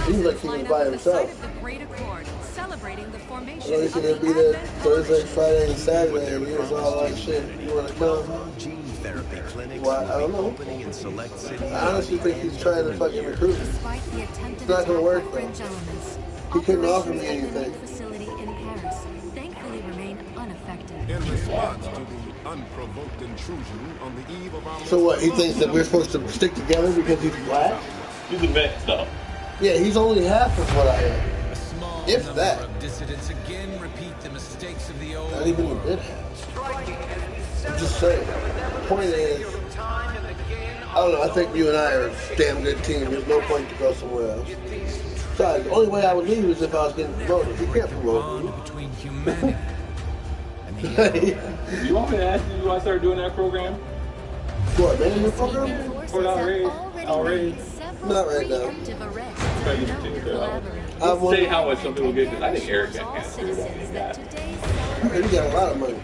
Seems like he was by himself. I know he said he'll be there Thursday, Friday, and Saturday, and he was all like, shit, you want to come? Well, I don't know. I honestly think he's trying to fucking recruit me. It's not going to work, though. He couldn't offer me anything. In response to the unprovoked intrusion on the eve of our So what, he thinks that we're supposed to stick together because he's black? He's a mix, though. Yeah, he's only half of what I am. If that. Dissidents again repeat the mistakes of the old. Not even a bit half. I'm just saying. The point is, I don't know, I think you and I are a damn good team. There's no point to go somewhere else. Besides, the only way I would leave is if I was getting promoted. You can't promote me. Between humanity. You want me to ask you, do I start doing that program? What, management program? Or not already? Not right now. Say how much some people get, because I think Eric can't do that. You got a lot of money.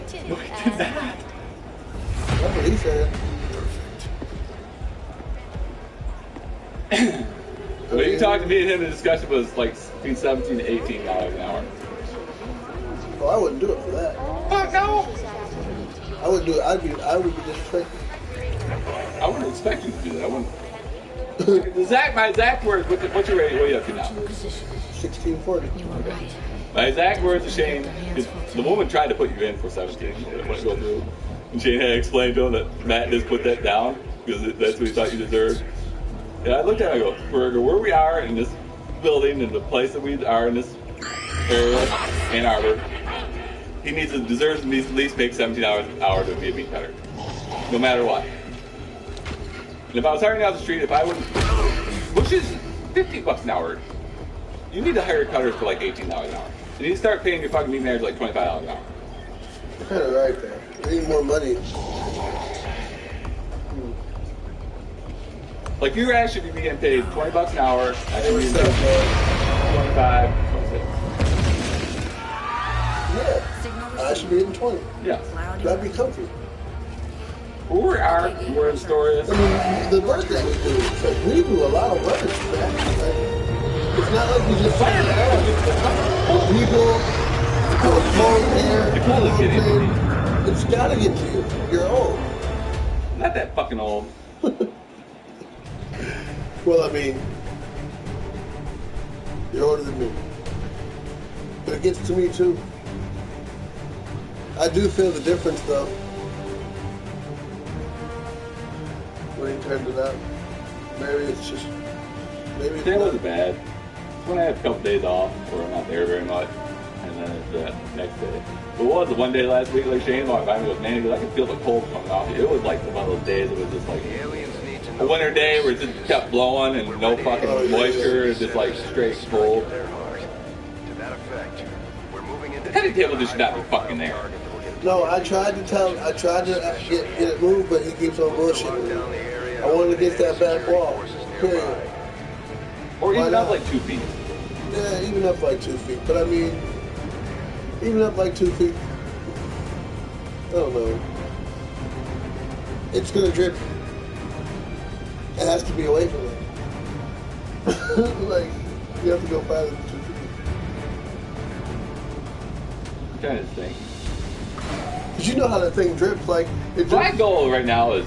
That's what he said. When you talked to me and him, the discussion was like between $17 to $18 an hour. Oh, I wouldn't do it for that. Fuck no! I wouldn't do it. I would be disrespectful. I wouldn't expect you to do that. I wouldn't. My exact words, what's your rating? What are you up to now? 1640. My exact words to Shane, because the woman tried to put you in for 17. Go through. And Shane had to explain to him that Matt just put that down, because that's what he thought you deserved. And I looked at him and I go, for where we are in this building and the place that we are in this area, Ann Arbor, he deserves to at least make $17 an hour to be a meat cutter. No matter what. And if I was hiring out the street, if I wouldn't, which is $50 an hour, you need to hire cutters for like $18 an hour. You need to start paying your fucking meat manager like $25 an hour. You're kind of right there. We need more money. Like you actually should be getting paid $20 an hour. I should be getting paid 25, 26. Yeah, I should be getting 20. Yeah. That'd be comfy. Where we are, where the store is. I mean, the work that we do, like, we do a lot of work. Like, it's not like we just sit around. People, cold air, it's gotta get to you. You're old. Not that fucking old. Well, I mean, you're older than me. But it gets to me too. I do feel the difference though. When he turned it out. Maybe it's just, maybe Today wasn't bad. When I have a couple days off where I'm not there very much, and then it's the next day. But what was the one day last week, like Shane walked by me and goes, man, he goes, I can feel the cold coming off you. It was like one of those days, it was just like a winter day where it just kept blowing and no fucking moisture, it's just like straight cold. The cutting table just should not be fucking there. No, I tried to get it moved, but he keeps on bullshitting. I wanted to get that back wall. Period. Or even up like 2 feet. Yeah, even up like 2 feet. But I mean, even up like 2 feet, I don't know. It's gonna drip. It has to be away from it. Like, you have to go farther than 2 feet. I'm trying to think. Cause you know how that thing drips, like it drips. My goal right now is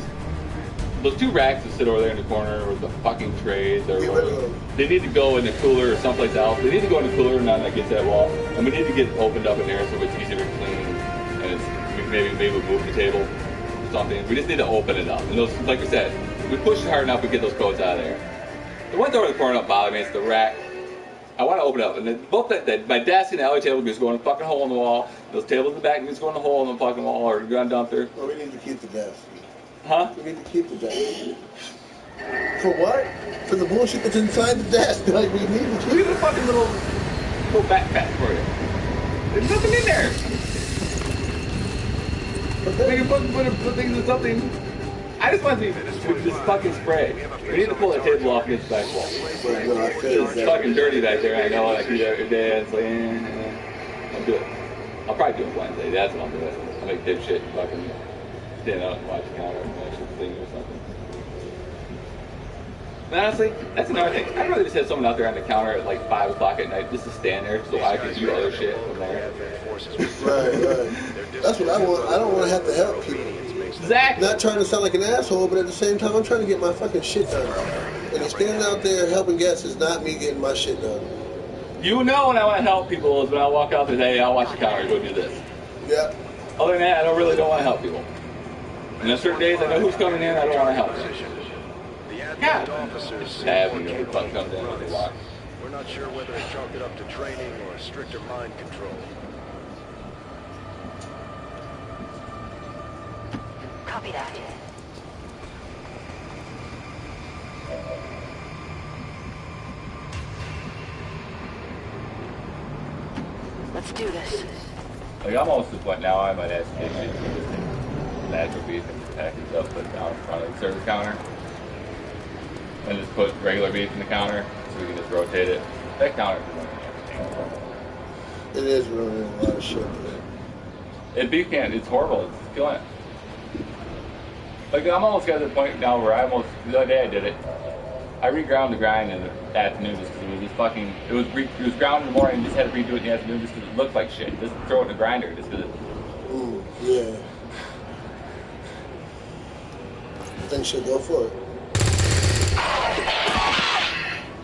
those 2 racks that sit over there in the corner with the fucking trays. They need to go in the cooler or someplace else. They need to go in the cooler and not against that wall. And we need to get opened up in there so it's easier to clean. And it's, maybe move the table or something. We just need to open it up. And those, like I said, we push it hard enough we get those coats out of there. The ones over the corner don't bother me. It's the rack. I want to open it up, and then both my desk and the alley table just go in a fucking hole in the wall. Those tables in the back just go in the hole in the fucking wall or gun dumpster. Well, we need to keep the desk. Huh? We need to keep the desk. For what? For the bullshit that's inside the desk. Like, we need to keep Leave a fucking little backpack for you. There's nothing in there. Okay. We can put things in something. I just want to see this fucking spray. We need to pull that table off against the back wall. It's fucking dirty back there. I know. I see that every day. It's like, I'll do it. I'll probably do it Wednesday. That's what I'll do it. I'll make dipshit and fucking stand out and watch the counter and watch the thing or something. And honestly, that's another thing. I'd rather just have someone out there on the counter at like 5 o'clock at night just to stand there so I can do other shit from there. Right. That's what I want. I don't want to have to help people. Exactly. Not trying to sound like an asshole, but at the same time, I'm trying to get my fucking shit done. And if standing out there helping guests is not me getting my shit done. You know when I want to help people is when I walk out there and say, hey, I'll watch the counter, go do this. Yeah. Other than that, I don't want to help people. And on certain days, I know who's coming in, I don't want to help them. Yeah. Having the fuck comes in when they walk. We're not sure whether to chalk it up to training or stricter mind control. Copy that. Let's do this. Like, I'm almost to the point now I might ask kids to just take natural beef and just package it up, put it down in front of the service counter. And just put regular beef in the counter so we can just rotate it. That counter is running everything. It is ruining a lot of shit, man. And beef can't, it's horrible. It's killing it. Like, I'm almost got to the point now where the other day I did it. I reground the grind in the afternoon just because it was just fucking, it was ground in the morning and just had to redo it in the afternoon just because it looked like shit. Just throw it in the grinder just because it... Ooh, yeah. I think she'll go for it.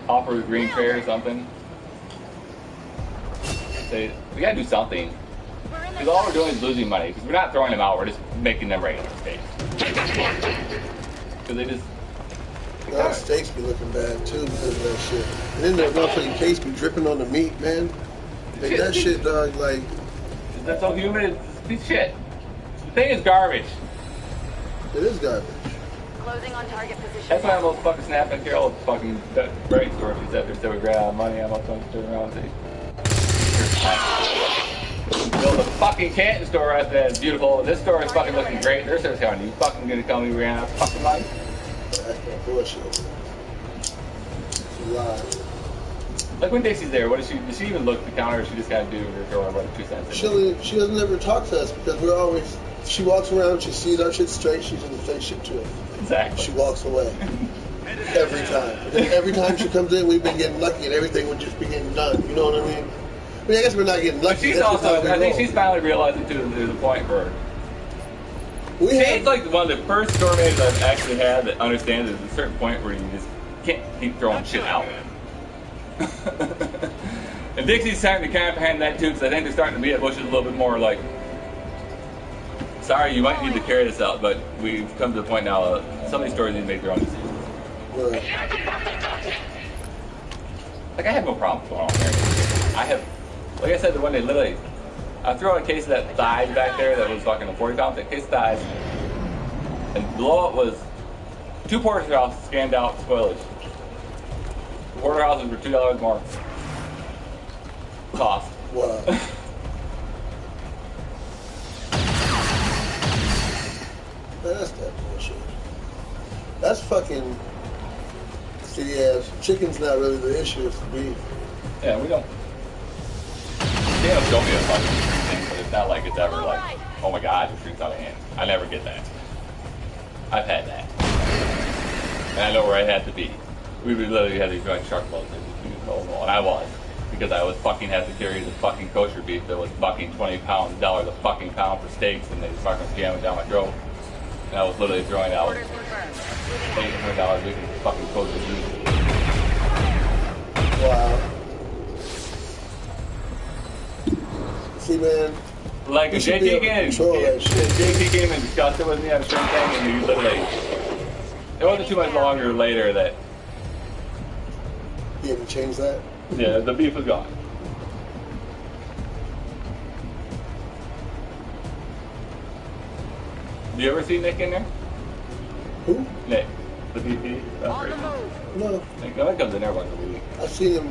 Offer a green tray or something. Say, we gotta do something. Because all we're doing is losing money. Because we're not throwing them out, we're just making them regular steaks. Because they just... Our steaks be looking bad too because of that shit. And then the motherfucking case be dripping on the meat, man. Like that shit, dog, like... That's so humid, it's shit. The thing is garbage. It is garbage. Closing on target position. That's why I almost fucking snapped at Carol at the fucking break store. She sat there and said we ran out of money. I'm almost going to turn around and say, build a fucking Canton store right there. It's beautiful. This store is fucking looking great. Their service counter. You fucking gonna tell me we ran out of fucking money? That's that bullshit. It's a lie. Like when Dixie's there, what does she even look at the counter or she just gotta do her throw her 2 cents in? She doesn't ever talk to us because we're always... She walks around, she sees our shit straight, she's gonna say shit to us. Exactly. She walks away. Every time. And then every time she comes in, we've been getting lucky and everything would just be getting done. You know what I mean? I mean, I guess we're not getting lucky. But she's also, I think she's finally realizing too, there's a point for her. She's like one of the first store managers I've actually had that understands there's a certain point where you just can't keep throwing shit out. And Dixie's starting to comprehend that too, because I think they're starting to be at Bush's a little bit more like, sorry, you might need to carry this out, but we've come to the point now that some of these stores need to make their own decisions. Right. Like, I have no problem going on there. I have, like I said, the one day, literally, I threw a case of that thighs back there that was fucking a 40 pound, that case of thighs, and below it was 2 porterhouses scanned out spoilage. The porterhouses were $2 more cost. Wow. That's that bullshit. That's fucking... See, yeah, chicken's not really the issue, it's the beef. Yeah, we don't... They don't show me a fucking thing, but it's not like it's ever like, oh my god, your shrink's out of hand. I never get that. I've had that. And I know where I had to be. We would literally have these joint shark boats and I was. Because I was fucking had to carry the fucking kosher beef that was fucking $20 a fucking pound for steaks, and they fucking jamming down my throat. And I was literally throwing out $800 worth of fucking kosher beef. Wow. See, man. Like if JT came and discussed it with me on a certain thing, and he literally, it wasn't too much longer later that you had to change that? Yeah, the beef was gone. Do you ever see Nick in there? Who? Nick, the VP. No. Nick, that comes in there once a week. I've seen him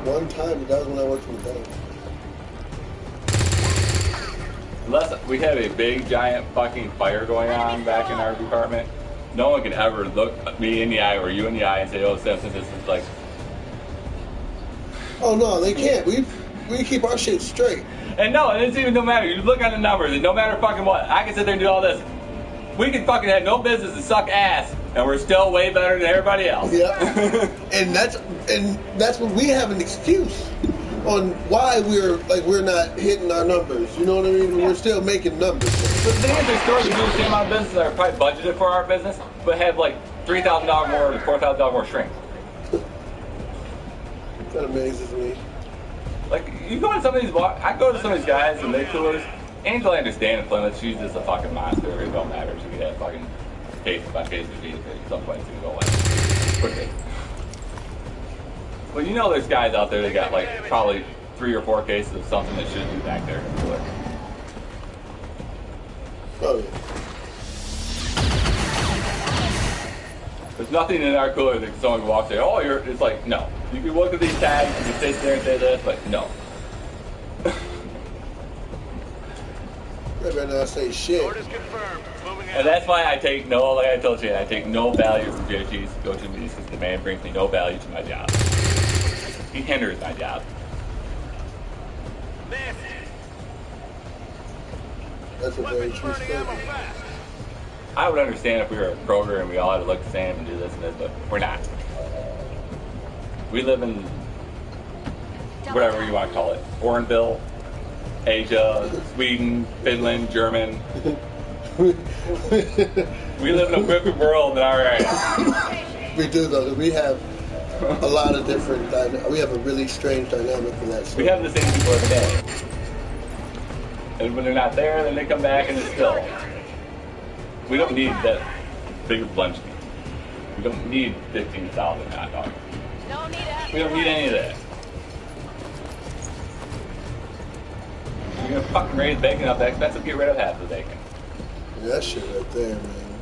one time, but that was when I worked with him. Unless we had a big giant fucking fire going on back in our department, no one could ever look me in the eye or you in the eye and say, "Oh, Simpson, this is like." Oh no, they can't. We keep our shit straight. And no, it's even no matter. You look on the numbers, and no matter fucking what, I can sit there and do all this. We can fucking have no business and suck ass And we're still way better than everybody else. Yeah. and that's when we have an excuse on why we're not hitting our numbers. You know what I mean? We're still making numbers. But the thing is, there's stores that do the same amount of business that are probably budgeted for our business, but have like $3,000 more to $4,000 more shrink. That amazes me. Like, you go to some of these, I go to some of these guys and they coolers. Angel, I understand in Plymouth, she's just a fucking monster. It don't matter. She could have fucking case by case disease at some point. It's gonna go away quickly. But you know, there's guys out there that got like probably 3 or 4 cases of something that shouldn't be back there in the cooler. Oh, yeah. There's nothing in our cooler that someone walks there, oh, it's like, no. You can look at these tags, you can sit there and say this, but no. They better not say shit. Orders confirmed. Moving out. And that's why I take no, like I told you, I take no value from JG's go-to meetings because the man brings me no value to my job. He hinders my job. Missed. That's a very Weapons true burning ammo statement. fast. I would understand if we were a Kroger and we all had to look the same and do this and this, but we're not. We live in whatever you want to call it. Ornville, Asia, Sweden, Finland, German. We live in a wicked world in our area. We do though. We have a lot of different. We have a really strange dynamic for that. We have the same people every day. And when they're not there, then they come back and it's still. We don't need that big of lunch meat. We don't need 15,000 hot dogs. We don't need any of that. You're gonna fucking raise bacon up that expensive, get rid of half the bacon. Yeah, that shit right there, man.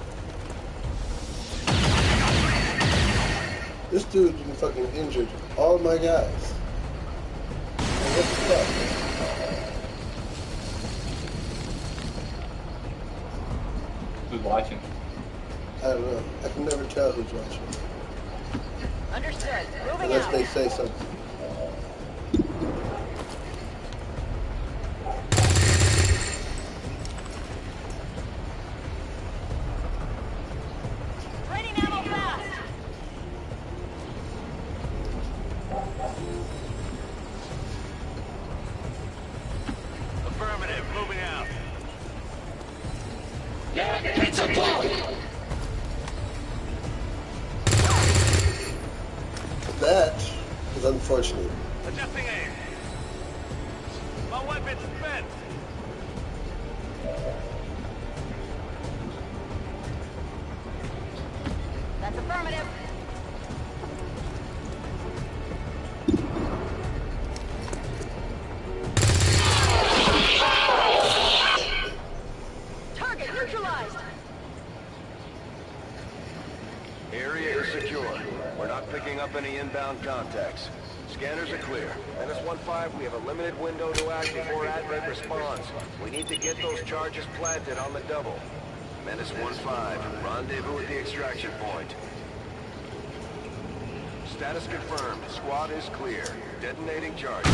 This dude fucking injured all my guys. Man, what the fuck? Who's watching? I don't know. I can never tell who's watching. Understood. Moving Unless out. they say something. Raining ammo fast. Affirmative. Moving out. That is unfortunate. Adjusting aim. My weapon's spent. That's affirmative. Target neutralized. Area is secure. We're not picking up any inbound contacts. Scanners are clear. Menace 1-5, we have a limited window to act before advent responds. We need to get those charges planted on the double. Menace 1-5, rendezvous at the extraction point. Status confirmed. Squad is clear. Detonating charges.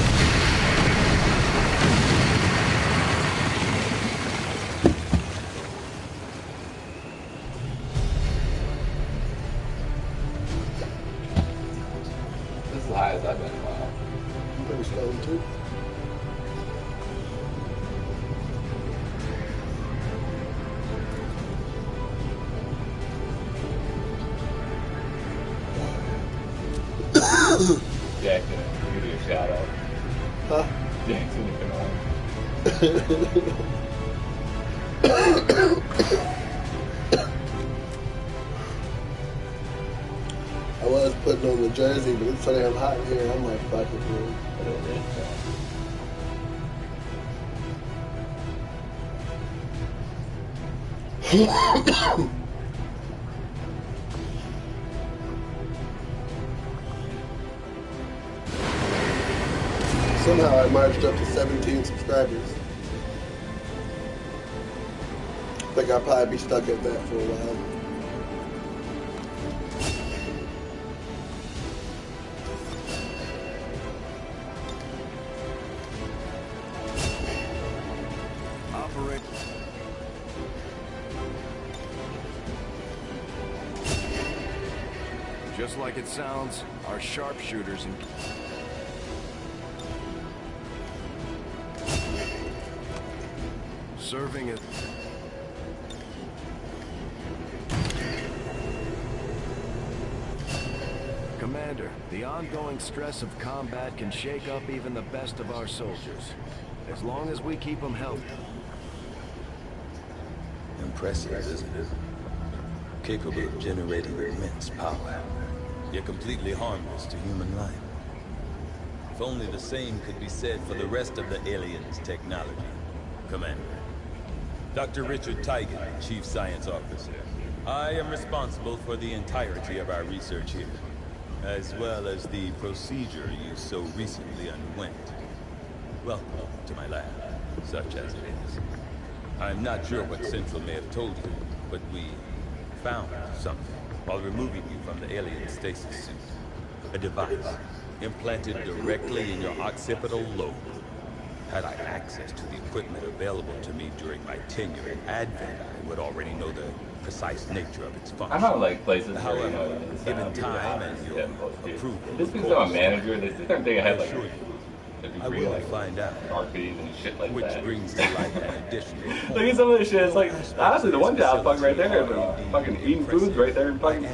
This is the highest I've been in a while. Pretty slow too. Jack didn't give you a shout out. Huh? Jack's gonna come on. I was putting on the jersey, but it's so damn hot in here. I'm like, fuck it, dude. Somehow I marched up to 17 subscribers. I think I'll probably be stuck at that for a while. Just like it sounds, our sharpshooters and... serving it. Commander, the ongoing stress of combat can shake up even the best of our soldiers. As long as we keep them healthy. Impressive, isn't it? Capable of generating immense power, yet completely harmless to human life. If only the same could be said for the rest of the aliens' technology. Commander. Dr. Richard Tigan, Chief Science Officer. I am responsible for the entirety of our research here, as well as the procedure you so recently underwent. Welcome to my lab, such as it is. I'm not sure what Central may have told you, but we found something while removing you from the alien stasis suit. A device implanted directly in your occipital lobe. Had I access to the equipment available to me during my tenure in Advent, I would already know the precise nature of its function. I don't like places. However, given time and your approval, this is a manager. They think they have like. I will find out. Marketing and shit like which that. brings to light an additional point. Look at some of this shit. It's like, honestly, the one job fucking right there, fucking eating foods right there, and fucking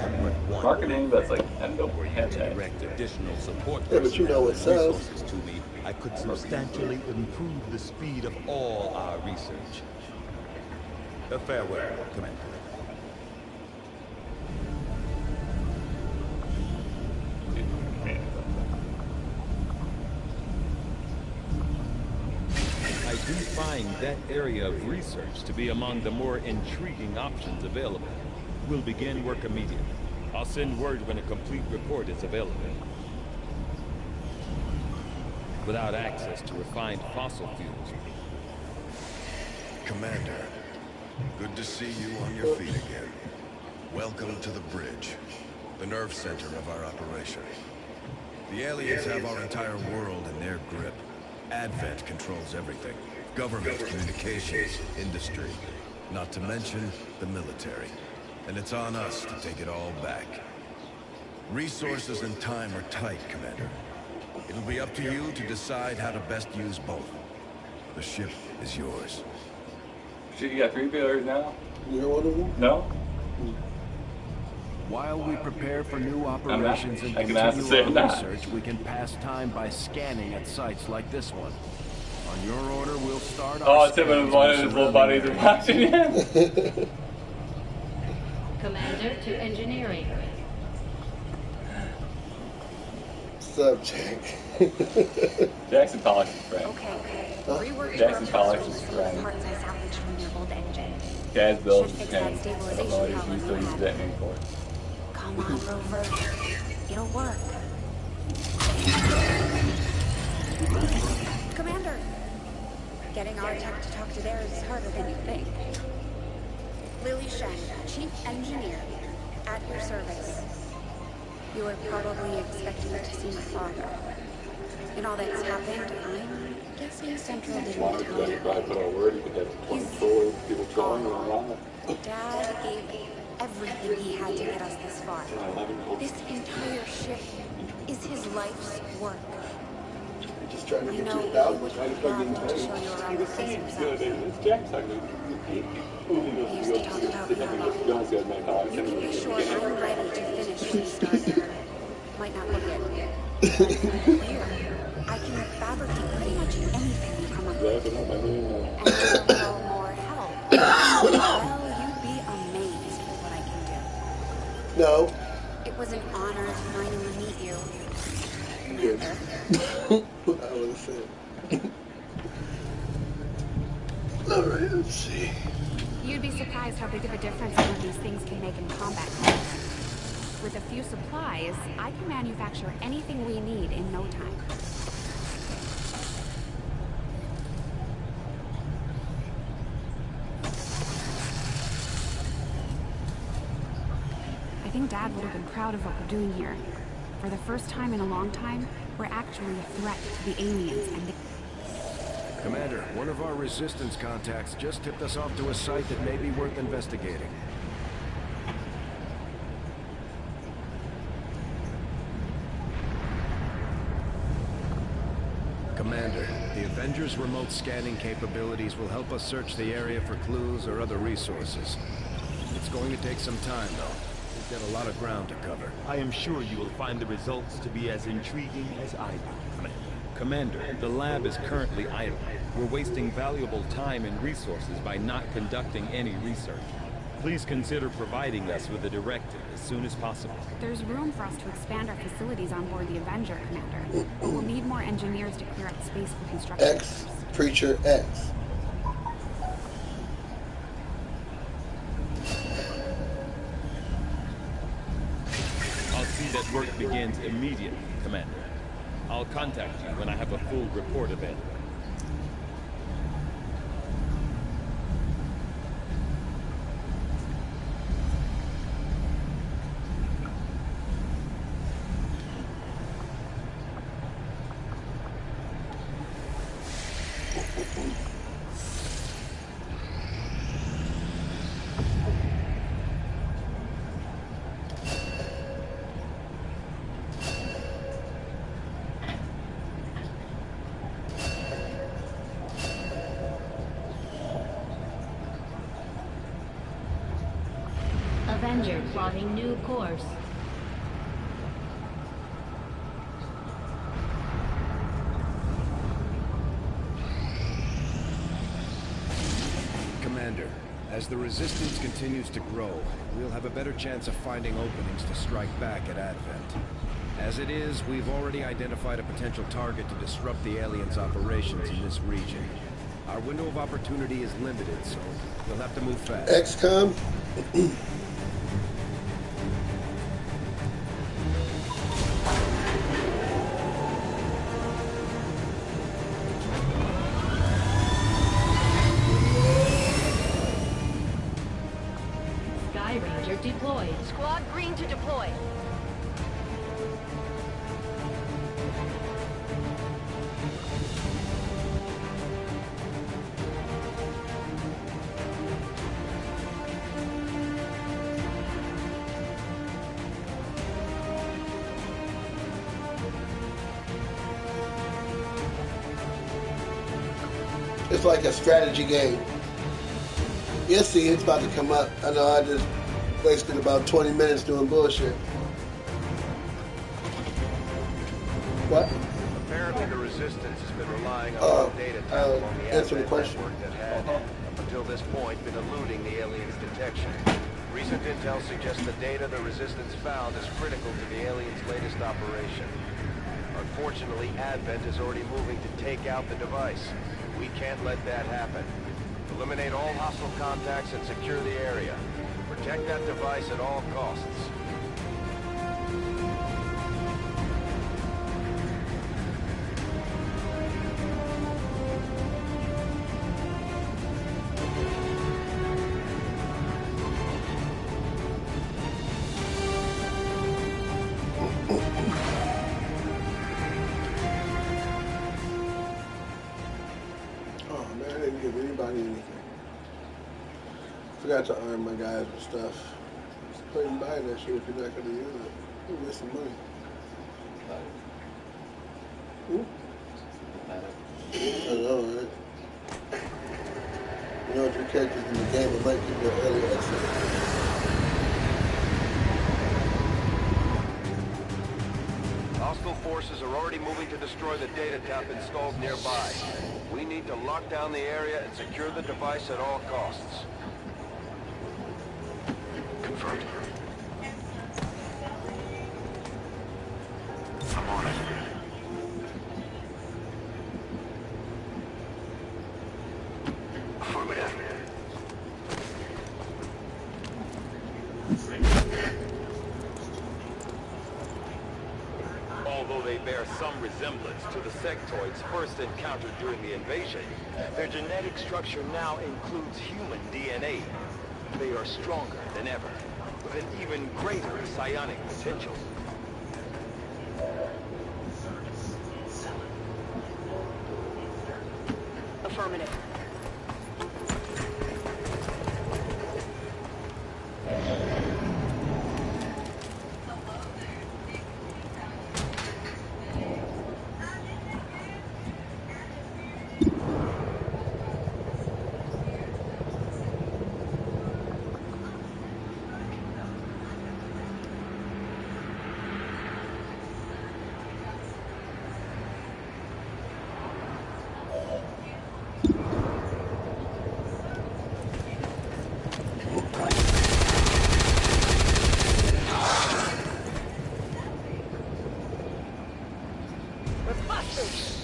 marketing. That's like, I don't have that. Direct additional support. Yeah, but you know what's up. Resources to me, I could substantially improve the speed of all our research. Farewell, Commander. I do find that area of research to be among the more intriguing options available. We'll begin work immediately. I'll send word when a complete report is available. Without access to refined fossil fuels. Commander, good to see you on your feet again. Welcome to the bridge, the nerve center of our operation. The aliens have our entire world in their grip. Advent controls everything. Government, communications, industry, not to mention the military. And it's on us to take it all back. Resources and time are tight, Commander. It'll be up to you to decide how to best use both. The ship is yours. Shit, you got 3 pillars now? You're one of them? No? While we prepare for new operations and I can ask to say continue I'm our not. research, we can pass time by scanning at sites like this one. On your order, we'll start Oh, our it's him and scans one on of his the little buddies are surrounding watching him. Commander to engineering. What's up, Jack? Jackson Pollock's his friend. Okay. Huh? Reworking Jackson our Pollock's parts his from the friend. parts I salvaged from your old engine. Guy's built Should his fix that hand. I don't stabilization know if problem he still we uses had. that name for it. Come on, Rover. It'll work. Commander! Getting our tech to talk to theirs is harder than you think. Lily Shen, Chief Engineer, at your service. You were probably expecting to see my father. In all that's happened, I'm guessing Central didn't Why? tell Because you. you probably put our word, you could have 24 people trolling you around. Dad gave everything he had to get us this far. This entire ship is his life's work. Just trying to I get know you he out. would love to show you around the place himself. It's Jackson. He used to talk about me a lot. You can be sure I'm ready to finish what he started. Might not look it, but here, I can fabricate pretty much anything you come up with. And with a little more help, well, you'd be amazed at what I can do. No. It was an honor to finally meet you, Good. Commander. I would have said. Alright, let's see. You'd be surprised how big of a difference some of these things can make in combat. With a few supplies, I can manufacture anything we need in no time. I think Dad would have been proud of what we're doing here. For the first time in a long time, we're actually a threat to the aliens and the... Commander, one of our resistance contacts just tipped us off to a site that may be worth investigating. Commander, the Avengers' remote scanning capabilities will help us search the area for clues or other resources. It's going to take some time, though. We've got a lot of ground to cover. I am sure you will find the results to be as intriguing as I do, Commander. Commander, the lab is currently idle. We're wasting valuable time and resources by not conducting any research. Please consider providing us with a directive as soon as possible. There's room for us to expand our facilities on board the Avenger, Commander. We'll need more engineers to clear out space for construction. xPREACHERx. I'll see that work begins immediately, Commander. I'll contact you when I have a full report available. Avenger plotting new course. Commander, as the Resistance continues to grow, we'll have a better chance of finding openings to strike back at Advent. As it is, we've already identified a potential target to disrupt the aliens' operations in this region. Our window of opportunity is limited, so we'll have to move fast. XCom. Sky Ranger deployed. Squad green to deploy. It's like a strategy game. You'll see it's about to come up. I know I just wasted about 20 minutes doing bullshit. What? Apparently the Resistance has been relying on data tap on the answer the Advent question. network that had, up until this point, been eluding the aliens' detection. Recent intel suggests the data the Resistance found is critical to the aliens' latest operation. Unfortunately, Advent is already moving to take out the device. We can't let that happen. Eliminate all hostile contacts and secure the area. Protect that device at all costs. Give anybody anything. Forgot to arm my guys with stuff. Just go ahead and buy that shit if you're not gonna use it. You're wasting money. I know, right? You know, if your character's in the game, it might give you an early exit. Hostile forces are already moving to destroy the data tap installed nearby. We need to lock down the area and secure the device at all costs. Confirmed. I'm on it. Affirmative. Although they bear some resemblance to the sectoids first encountered during the invasion, their genetic structure now includes human DNA. They are stronger than ever, with an even greater psionic potential. Affirmative. Let's bust this!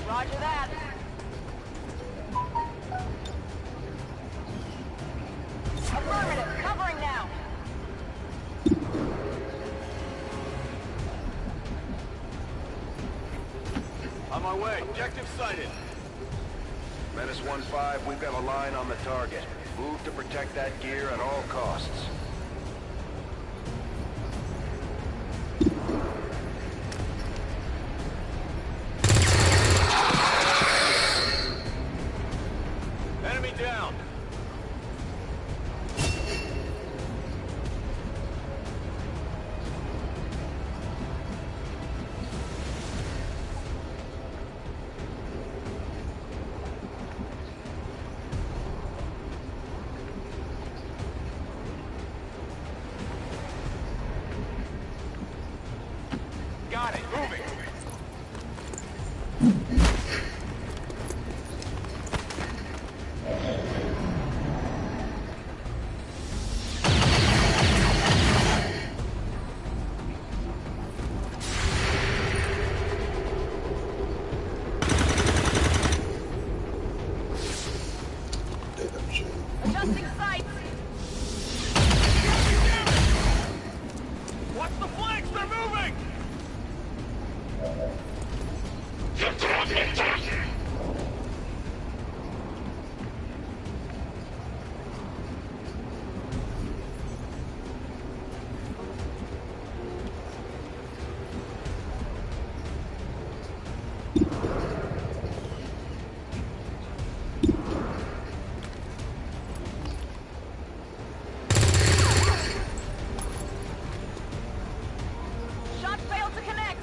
Roger that. Affirmative. Covering now. On my way. Objective sighted. Menace 1-5, we've got a line on the target. Move to protect that gear at all costs. Enemy down. Got it. Moving. Adjusting sights. Watch the flanks. They're moving. Shot failed to connect.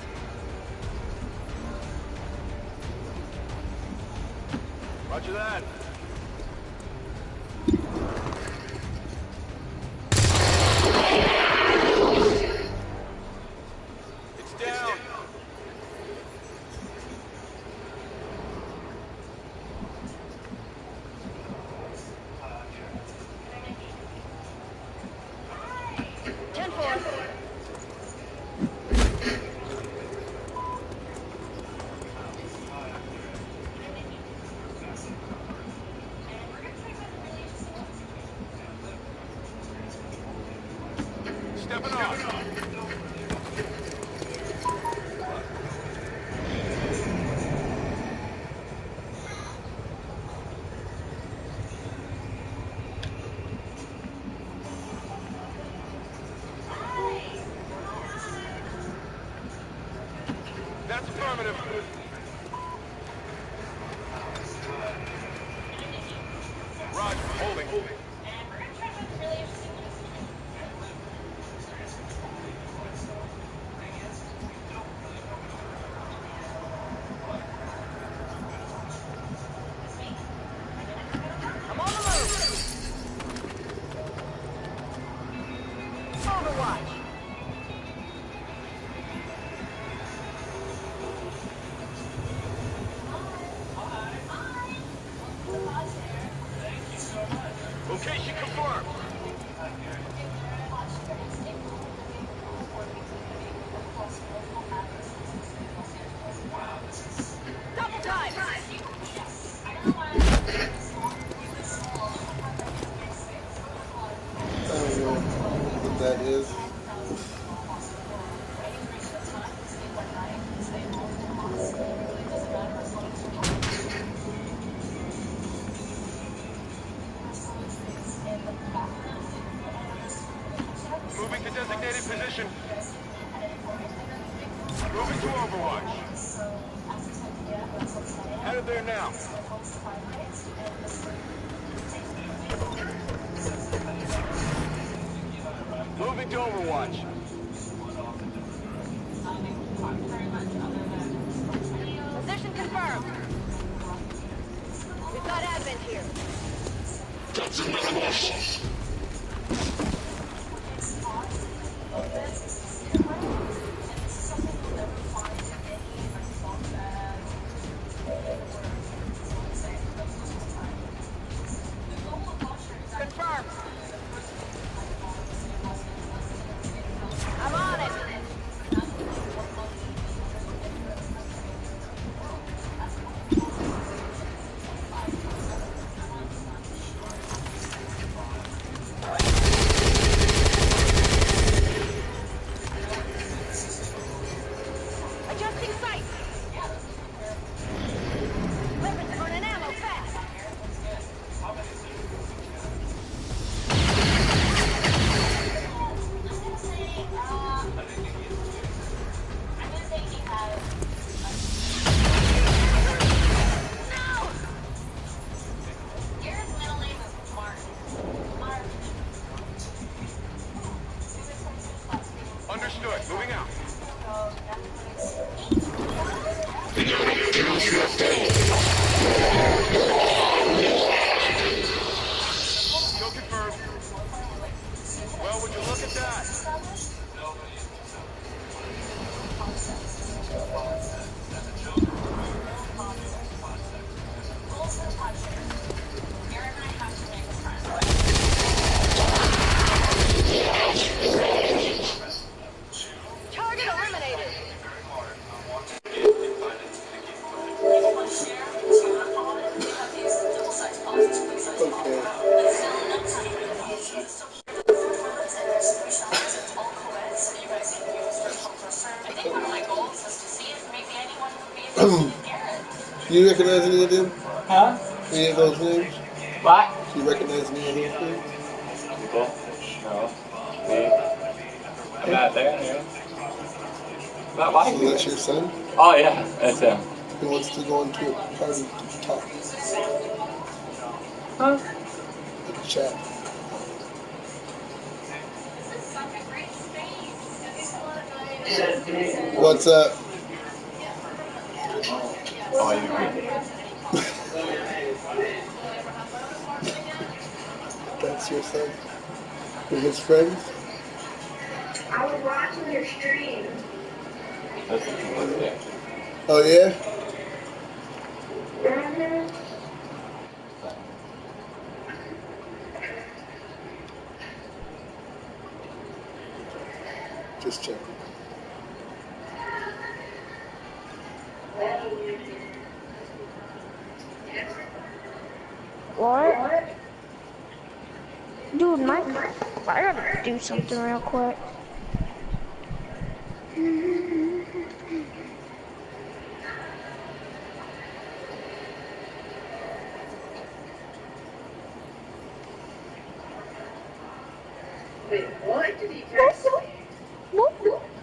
Roger that. It's down. Ten four. Stepping off. That's affirmative. Roger, holding. I'm on the move. Overwatch. Location confirmed. Double time. I don't know what that is. Moving to designated position. Moving to Overwatch. Headed there now. Moving to Overwatch. here. Confirmed. I'm on it. Adjusting sight. Weapons burning ammo fast. Understood. Moving out. Kill confirmed. Well, would you look at that? Target eliminated. Do you recognize any of them? Huh? Any of those names? What? Do you recognize any of those names? People? No. Me? I'm not there, yeah. Not So watching. that's your son? Oh yeah, that's him. He wants to go into a party to talk. Huh? A chat. What's up? Oh, you agree. That's your son? With his friends? I was watching your stream. That's what you look at. Oh yeah? Mm-hmm. Just checking. What? Dude, I gotta do something real quick. Wait, what did he text?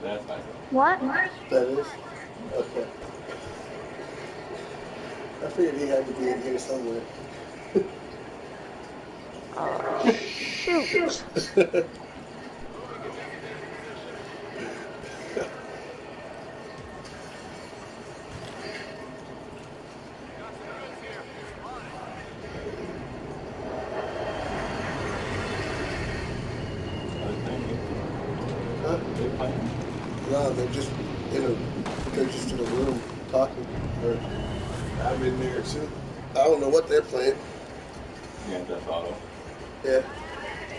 That's fine. What? That is? Okay. I figured he had to be in here somewhere. Shoot. Huh? No, they're just in a room talking. Or I'm in there too. I don't know what they're playing. Yeah, that's auto. Yeah.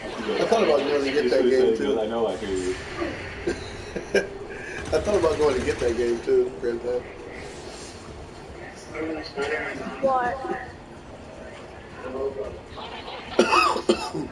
I thought about going to get that game too. I know I hear you. I thought about going to get that game too, Grand Theft. What? I don't know.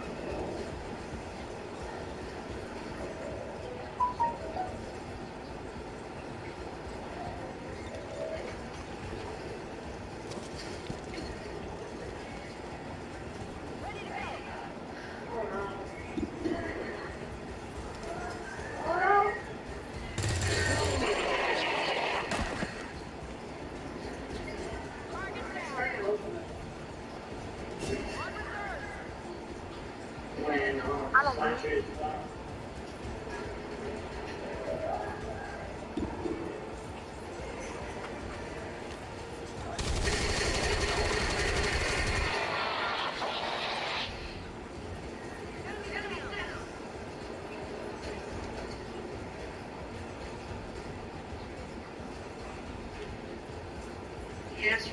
Yes.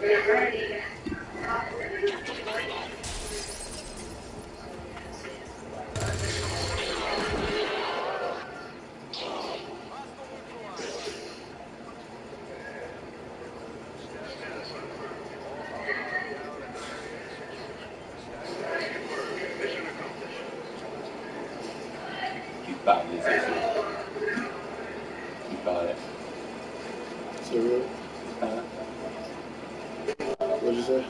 Ready. Keep fighting this issue. Keep on it. So really? What'd you say?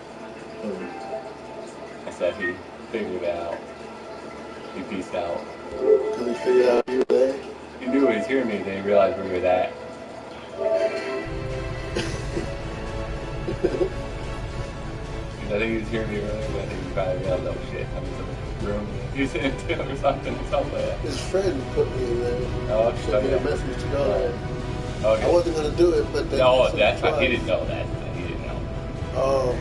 I said he figured it out. He pieced out. Because he figured out you were there? He knew he was hearing me, then he realized where we were at. I think he was hearing me earlier, but I think he probably realized, oh shit, I'm in the room. He's in it or something like that. His friend put me in there. Oh, Sent me a message to go there. Okay. I wasn't going to do it, but then... No, that's why he didn't know that. He didn't know. Oh.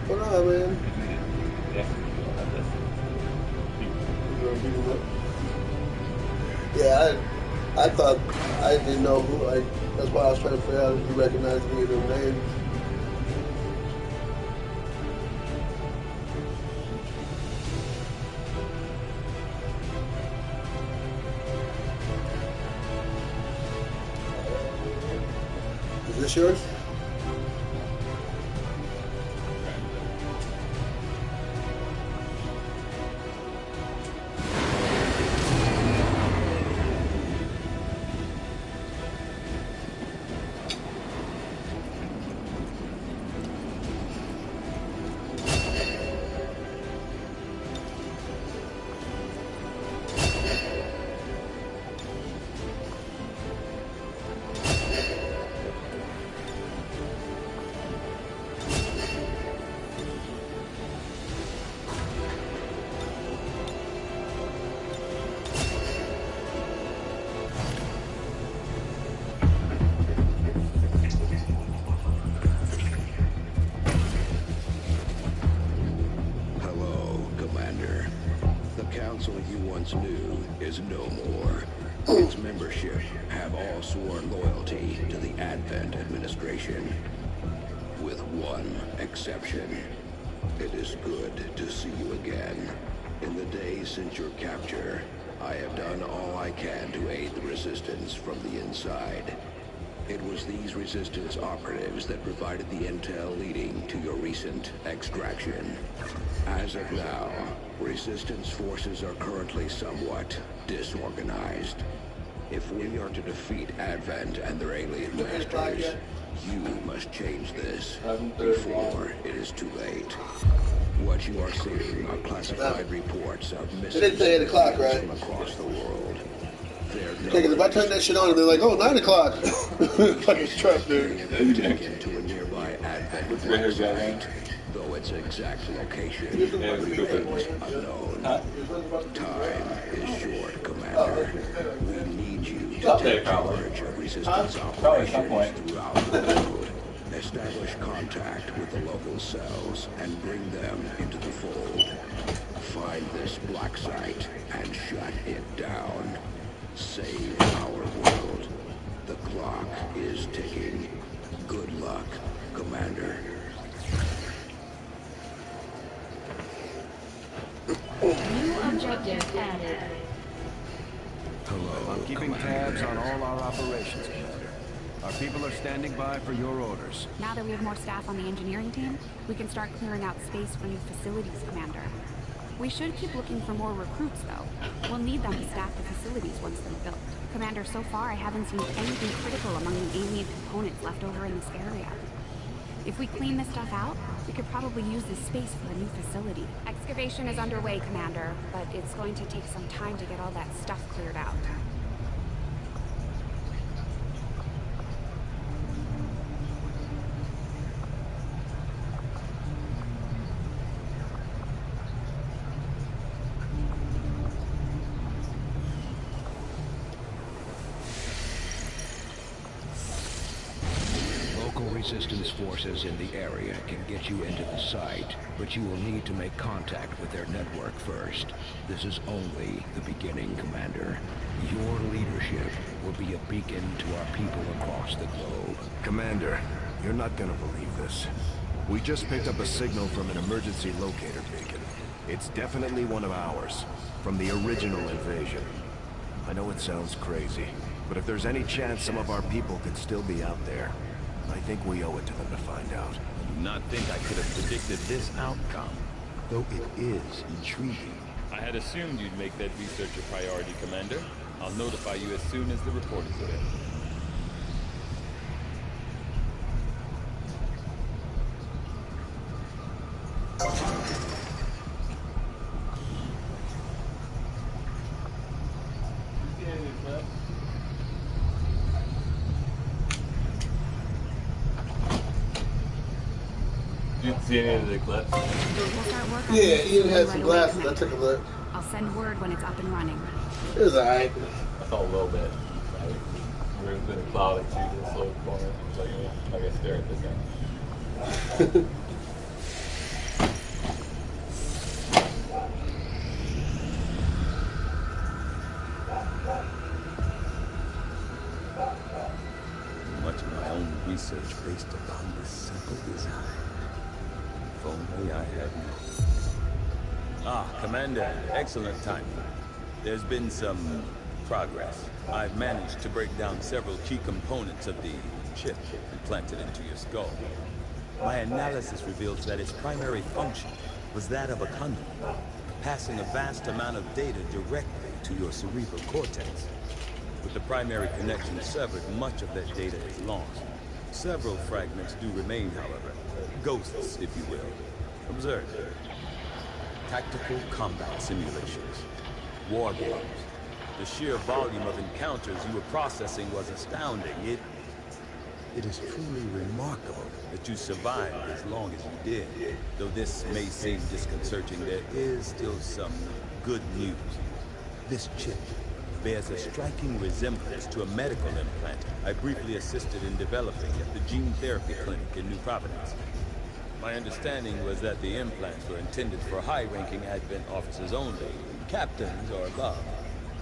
But no, man. Yeah. Yeah, I thought I didn't know who. That's why I was trying to figure out if you recognized me in their names. Is this yours? New is no more. Its membership have all sworn loyalty to the Advent administration. With one exception. It is good to see you again. In the days since your capture, I have done all I can to aid the Resistance from the inside. It was these Resistance operatives that provided the intel leading to your recent extraction. As of now, Resistance forces are currently somewhat disorganized. If we are to defeat Advent and their alien masters, you must change this before it is too late. What you are seeing are classified reports of missing It didn't say 8 o'clock, right? from across the world. Okay, because if I turn that shit on, they're like, oh, 9 o'clock. Fucking trap, dude. Taken to a nearby Advent site, though its exact location remains unknown. Time is short, Commander. We need you to take charge of Resistance operations throughout the world. Establish contact with the local cells and bring them into the fold. Find this black site and shut it down. Save our world. The clock is ticking. Good luck, Commander. New objective added. Hello. I'm keeping tabs on all our operations, Commander. Our people are standing by for your orders. Now that we have more staff on the engineering team, we can start clearing out space for new facilities, Commander. We should keep looking for more recruits, though. We'll need them to staff the facilities once they're built. Commander, so far I haven't seen anything critical among the alien components left over in this area. If we clean this stuff out, we could probably use this space for a new facility. Excavation is underway, Commander, but it's going to take some time to get all that stuff cleared out. Resistance forces in the area can get you into the site, but you will need to make contact with their network first. This is only the beginning, Commander. Your leadership will be a beacon to our people across the globe. Commander, you're not gonna believe this. We just picked up a signal from an emergency locator beacon. It's definitely one of ours, from the original invasion. I know it sounds crazy, but if there's any chance some of our people could still be out there, I think we owe it to them to find out. I do not think I could have predicted this outcome, though it is intriguing. I had assumed you'd make that research a priority, Commander. I'll notify you as soon as the report is available. Did you see any of the clips? We'll start work on Yeah, this Ian had right some away, glasses. I Commander. took a look. I'll send word when it's up and running. It was alright. I saw a little bit. We're in the cloud and see this little corner. Like I stare at this guy. Much of my own research based upon this simple design. If only I had known. Ah, Commander, excellent timing. There's been some progress. I've managed to break down several key components of the chip implanted into your skull. My analysis reveals that its primary function was that of a conduit, passing a vast amount of data directly to your cerebral cortex. With the primary connection severed, much of that data is lost. Several fragments do remain, however. Ghosts, if you will. Observe. Tactical combat simulations. War games. The sheer volume of encounters you were processing was astounding. It is truly remarkable that you survived as long as you did. Though this may seem disconcerting, there is still some good news. This chip bears a striking resemblance to a medical implant I briefly assisted in developing at the gene therapy clinic in New Providence. My understanding was that the implants were intended for high-ranking Advent officers only, captains or above.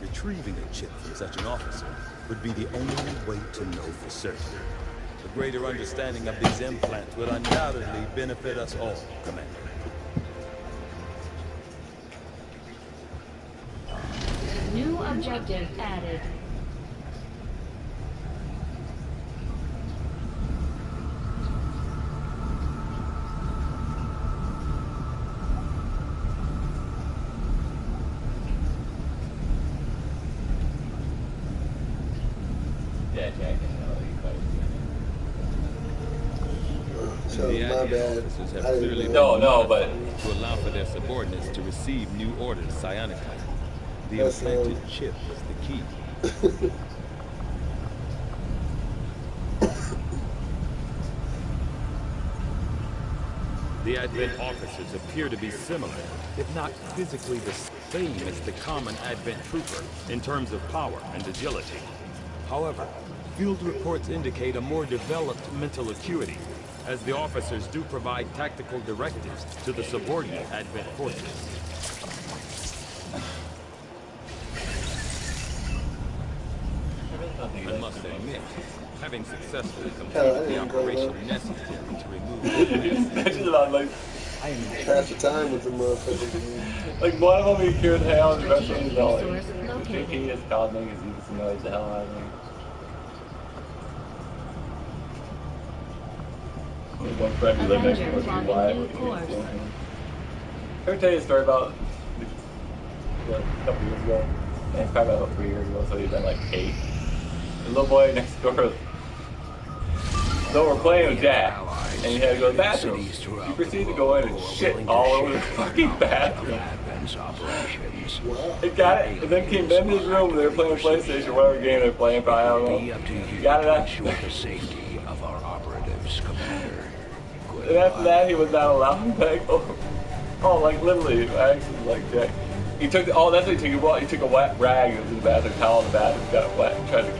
Retrieving a chip from such an officer would be the only way to know for certain. A greater understanding of these implants would undoubtedly benefit us all, Commander. New objective added. Yeah, Jack. So, The my Advent bad. officers have I didn't clearly know. No, but to allow for their subordinates to receive new orders psionically. The That's, implanted chip is the key. The Advent officers appear to be similar, if not physically the same as the common Advent trooper in terms of power and agility. However, field reports indicate a more developed mental acuity, as the officers do provide tactical directives to the subordinate Advent forces. I must admit, having successfully completed the operation necessary to remove imagine about like Pass the time with the motherfucker. like one of them he cured hell and the rest of them is all like thinking his god name is even some noise the hell out of me. One friend who lived next door to me live. Can I tell you a story about a couple years ago? And it's probably about 3 years ago, so he'd been like 8. The little boy next door. So we're playing with Jack, and he had to go to the bathroom. He proceeded to go in and shit all over the fucking bathroom. He got it, and then came into his room, and they were playing PlayStation, whatever game they were playing, probably, I don't know. He got it out. And after that, he was not allowed back. Oh, like literally, actually, like Jack. He took that's what he took. He took a wet rag into the bathroom, towel in the bathroom, got it wet, and tried to.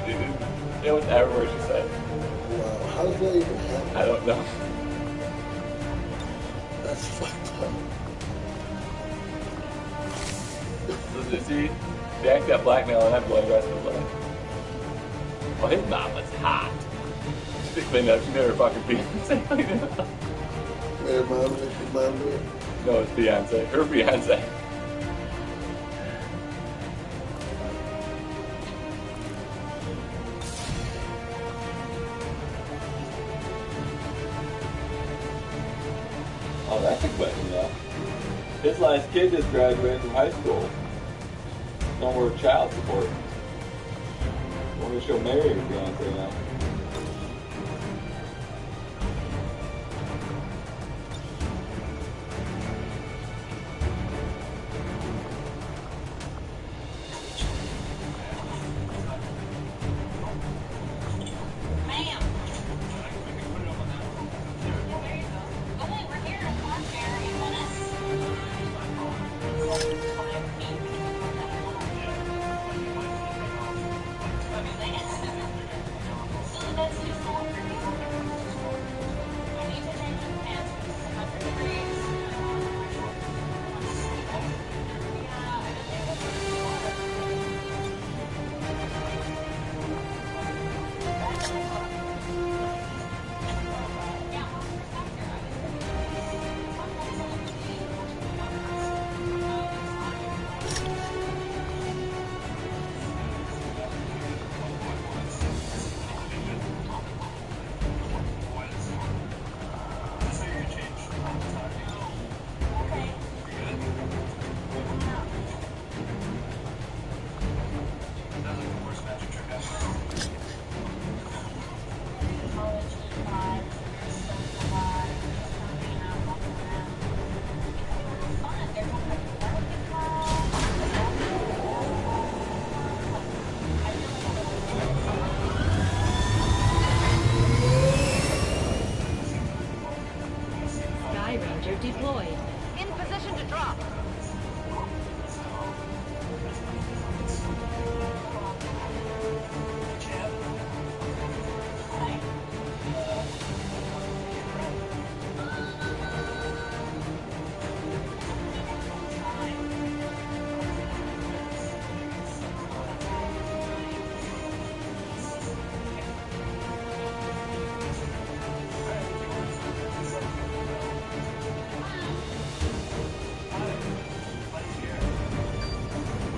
It was everywhere. She said. Wow, How's that even happen? I don't know. That's fucked up. So, see, Jack got blackmail and I'm going the rest of his life. Well, his mom was hot. She cleaned up. She never fucking fiance. Made her mom, did his mom do it? No, it's fiance. Her fiance. Oh, that's a question though. His last kid just graduated from high school. No more child support. Wonder if she'll marry her fiance now. Deployed. In position to drop.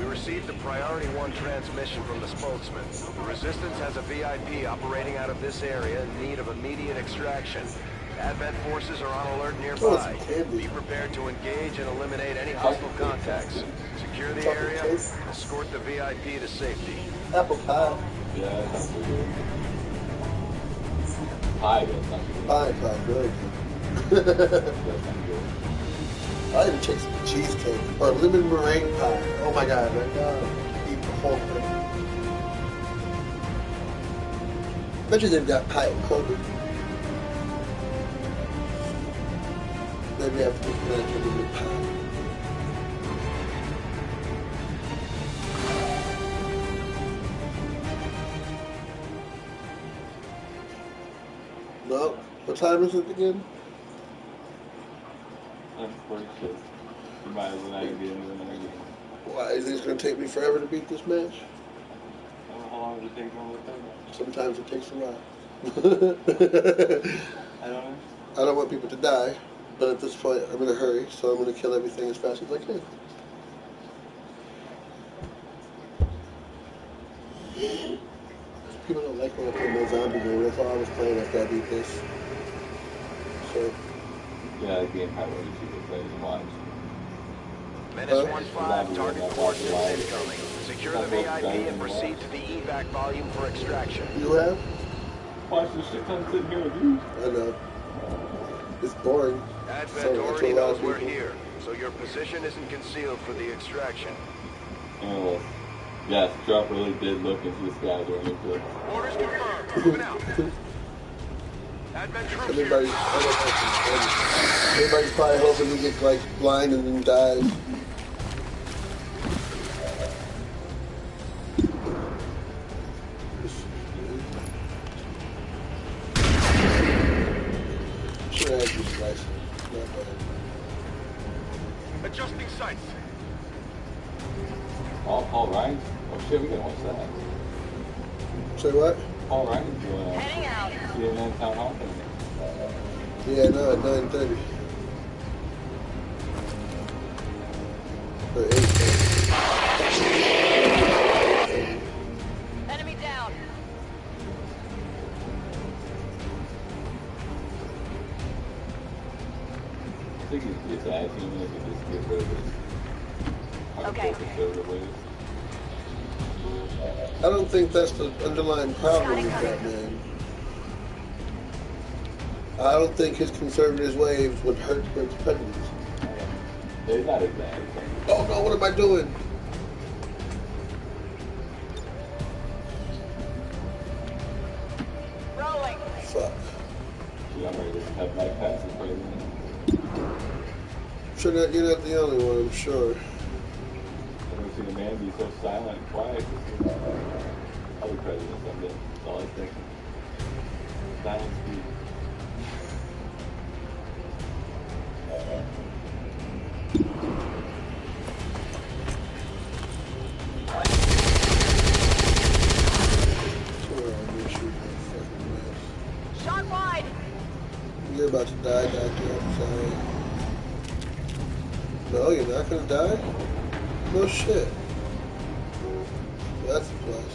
Received a Priority 1 transmission from the spokesman. The Resistance has a VIP operating out of this area in need of immediate extraction. Advent forces are on alert nearby. Be prepared to engage and eliminate any hostile contacts. Secure the area, escort the VIP to safety. Apple pie. Yeah, that's pretty good. Pie, that's not good. Pie, good. I even take some cheesecake or lemon meringue pie. Oh my god, right now, eat the whole thing. Bet you they've got pie at Kroger. Maybe after this match, we'll do pie. No. What time is it again? Unfortunately, you might as well not be into another game. Why? Is it going to take me forever to beat this match? I don't know how long does it take one thing. Sometimes it takes a while. I don't know. I don't want people to die, but at this point, I'm in a hurry, so I'm going to kill everything as fast as I can. People don't like when I play my zombie game. That's all I was playing after I beat this. So. Yeah, the game had really people play and watch. Menace 1-5, target coordinates incoming. Secure the VIP and proceed to the evac volume for extraction. You have? Watch this shit I'm sitting here with you. I know. It's boring. Advent already knows we're here, so your position isn't concealed for the extraction. Anyways, yes, Trump really did look into the sky during the clip. Orders confirmed. Moving out. Advent troops Everybody's probably hoping to get like blind and then die. Adjusting sights. Oh, Paul Ryan? Oh shit, we gotta watch that. Say what? Paul Ryan's doing Heading out. CNN Town Hall thing. Yeah, no, at 9:30. Or 8:30. Enemy down. I think it's actually even if you just get rid of this. Okay. Conservative ways. I don't think that's the underlying problem with that man. I don't think his conservative waves would hurt the prejudice. It's not as bad. Oh no, what am I doing? Rolling. Fuck. Yeah, I'm ready to have my passes president. Sure that you're not the only one, I'm sure. I've never seen a man be so silent and quiet. I'll be president someday. That's all I think. Silent speech. Shot wide. You're about to die, Doctor. I'm sorry. No, you're not gonna die? No shit. That's a plus.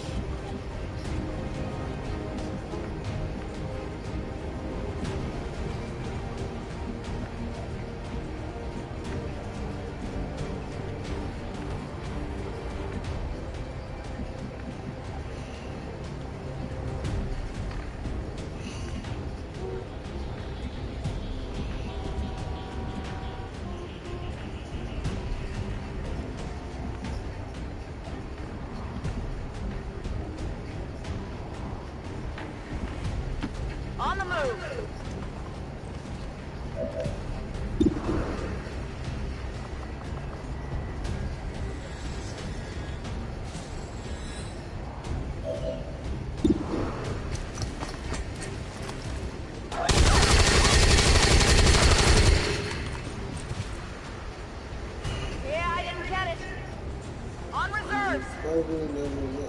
On the move. Yeah, I didn't get it. On reserves. I really never know.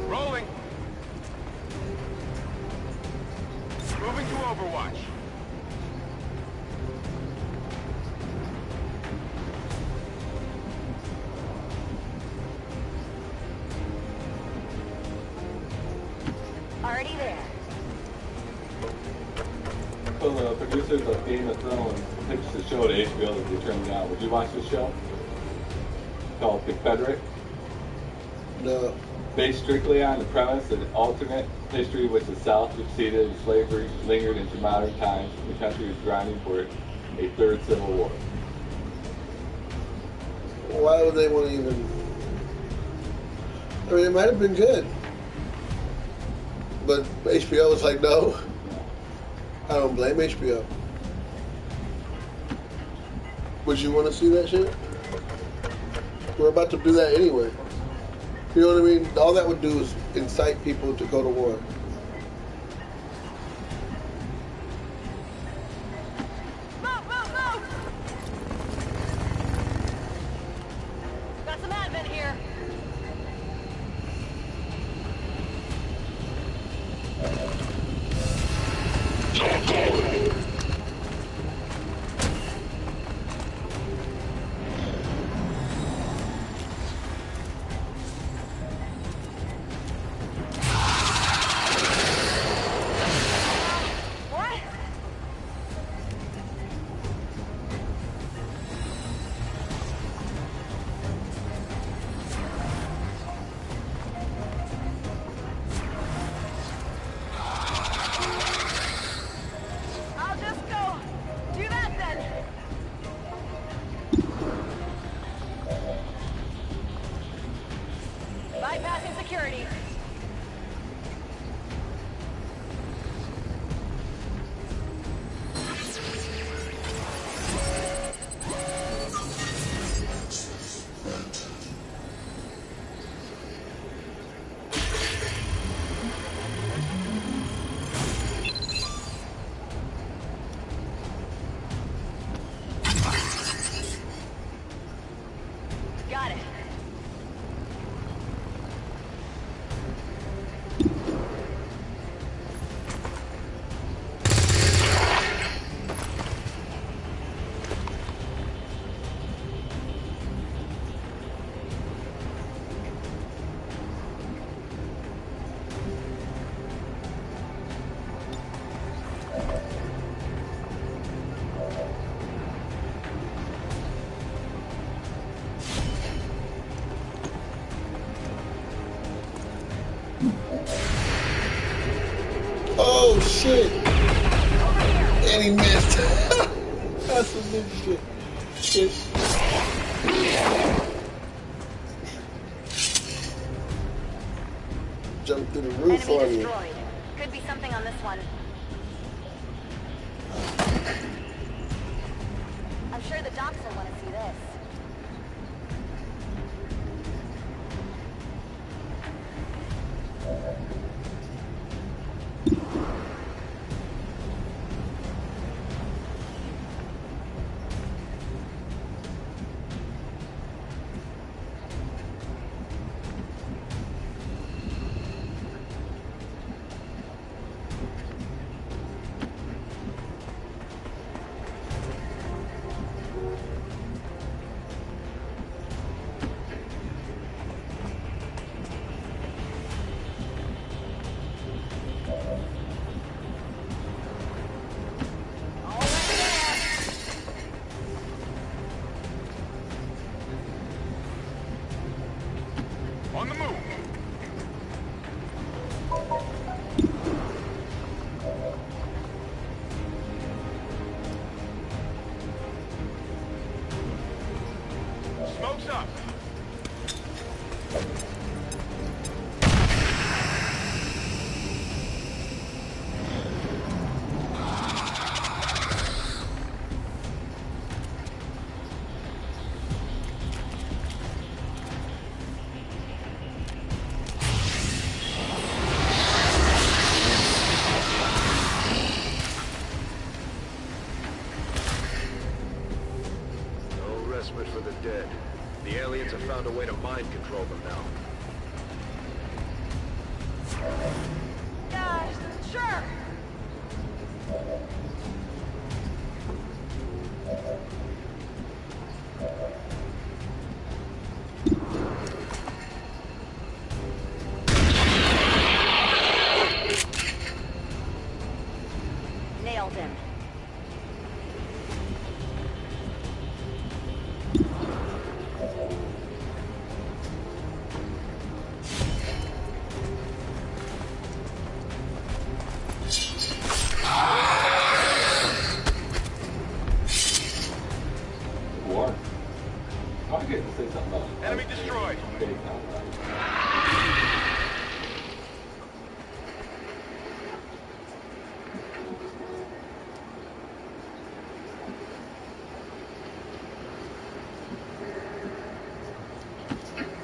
Rolling. Moving to Overwatch. Already there. So the producers of Game of Thrones pitched the show to HBO that they turned down. Would you watch this show? Called Confederate. No. Based strictly on the premise that alternate history in which the South succeeded and slavery lingered into modern times, the country is grinding for a third civil war. Why would they want to even... I mean, it might have been good. But HBO was like, no. I don't blame HBO. Would you want to see that shit? We're about to do that anyway. You know what I mean? All that would do is incite people to go to war. Move, move, move! Got some advent here. What? I'll just go do that then. Bypassing security. Oh shit! And he missed. That's some big shit. Jump through the roof on you. Could be something on this one. I'm sure the docs will want to see this. On the move. Smoke's up. For the dead. The aliens have found a way to mind control them now. Sure. Nailed him. Enemy destroyed.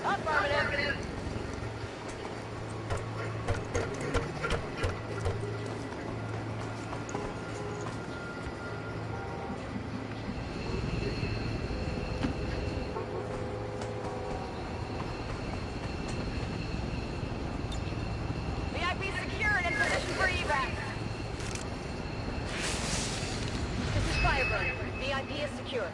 Affirmative. VIP secure and in position for evac. This is Firebird. VIP is secure.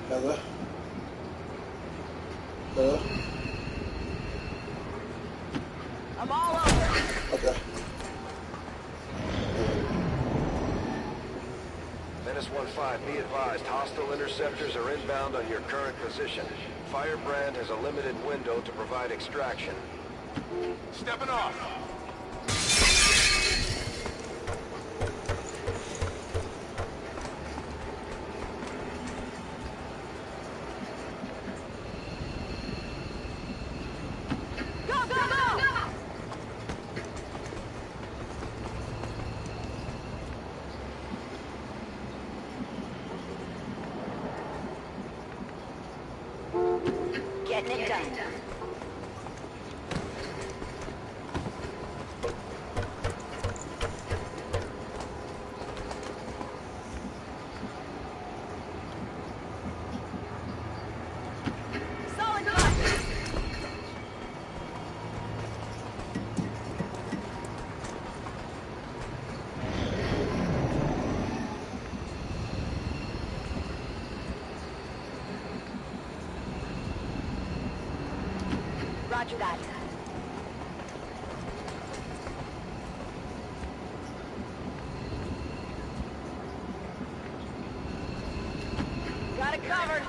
Hello? Hello? I'm all over. Okay. Menace 1-5, be advised, hostile interceptors are inbound on your current position. Firebrand has a limited window to provide extraction. Stepping off. Getting it done. Solid cut. Roger that. Covered.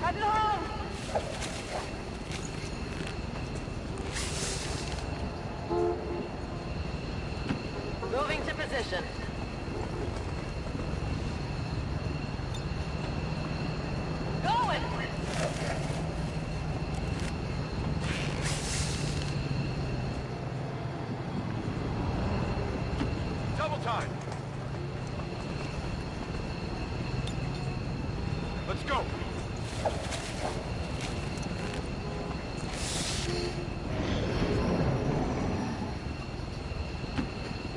Heading home. Moving to position. Going. Double time. Let's go.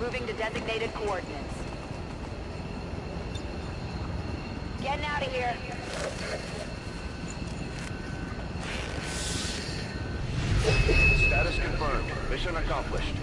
Moving to designated coordinates. Getting out of here. Status confirmed. Mission accomplished.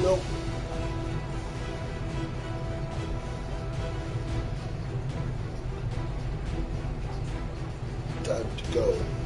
Nope. Time to go.